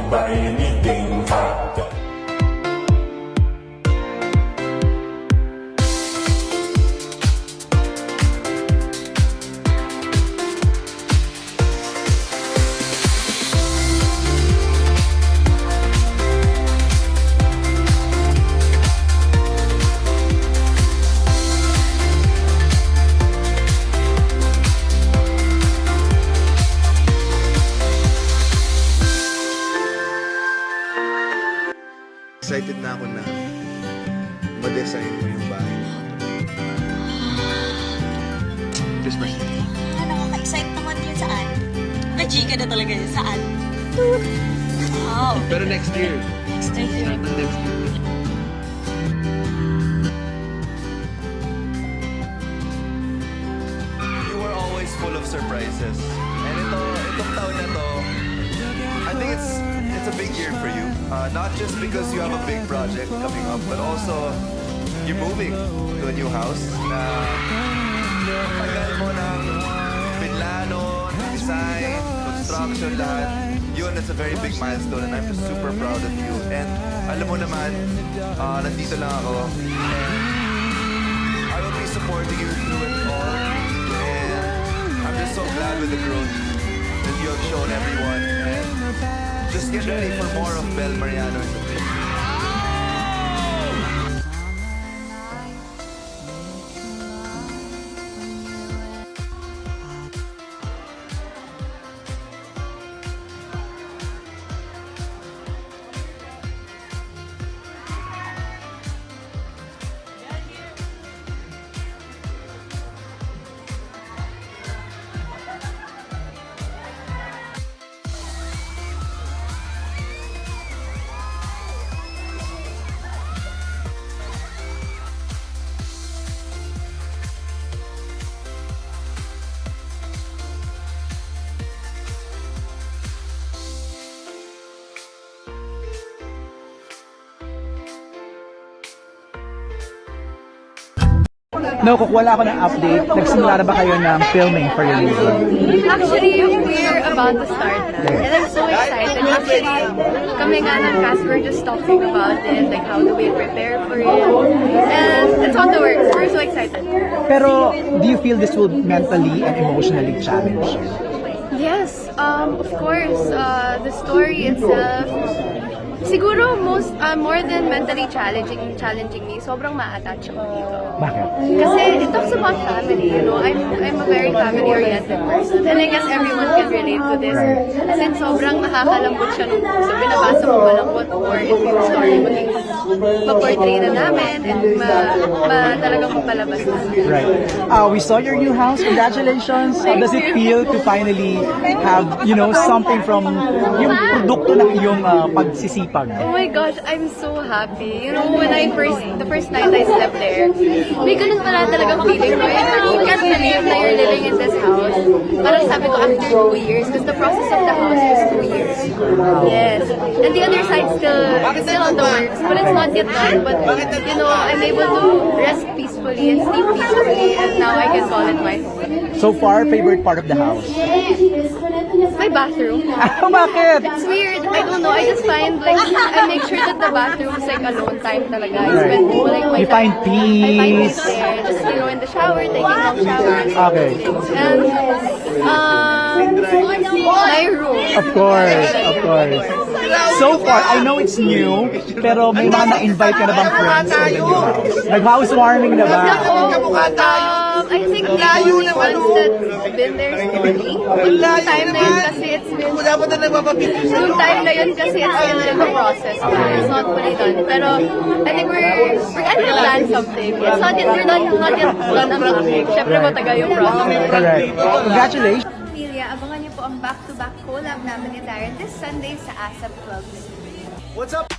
buy anything hot. Excited na ako na ma-design mo yung bahay mo. Christmas. Nakaka-excite naman yun. Saan? Nag-G ka na talaga yun. Saan? Wow. Pero next year. Next year. Next year. You were always full of surprises. And itong taon na to, I think it's a big year for you. Not just because you have a big project coming up, but also you're moving to a new house na tagal mo ng pinlano, design, construction, lahat. Yun, it's a very big milestone and I'm just super proud of you. And alam mo naman, nandito lang ako. And I will be supporting you through it all. And I'm just so glad with the growth that you have shown everyone. And just get ready for more of Bel Mariano in the future. No, kukuha ako ng update. Nagsimula na ba kayo ng filming for your movie? Actually, we're about to start na. And I'm so excited. Actually, kami nga ng cast, we're just talking about it. Like, how do we prepare for it? And it's on the works. We're so excited. Pero, do you feel this will mentally and emotionally challenge you? Yes, of course. The story itself, siguro more than mentally challenging me, sobrang ma-attach ako dito. Bakit? Kasi it talks about family, you know. I'm a very family-oriented person. And I guess everyone can relate to this. Since sobrang nakakalambot siya nung puso, binabasa mo malambot or if yung story maging ma-portray na namin and talagang mapalabas na. Right. We saw your new house. Congratulations. How does it feel to finally have, something from yung produkto ng iyong pagsisipag? Oh my gosh, I'm so happy. You know, when the first night I slept there, may ganun pala talagang feeling ko. You can't believe na you're living in this house. Parang sabi ko after 2 years, because the process of the house was 2 years. Yes. And the other side still on the works, but it's not yet done. But, I'm able to rest peacefully and sleep peacefully, and now I can call it my home. So far, favorite part of the house? My bathroom. Bakit? It's weird. I don't know. I just find I make sure that the bathroom is like alone time talaga. I spend my You time. find I find peace. peace there. Just in the shower, taking long showers. Okay. And my room. Of course. So far, I know it's new, pero may mga na-invite ka na bang friends in the new house? Nag-housewarming na ba? I think the only ones that been there slowly. Yung time na yun kasi it's been... Yung time na yun kasi it's in the process. It's not fully done. Pero I think we're trying to plan something. It's not yet, we're not yet done ang movie. Siyempre matagal yung process. Correct. Congratulations. Pamilya, abangan niyo po ang back-to-back collab namin ni Darren this Sunday sa ASAP Clubs. What's up?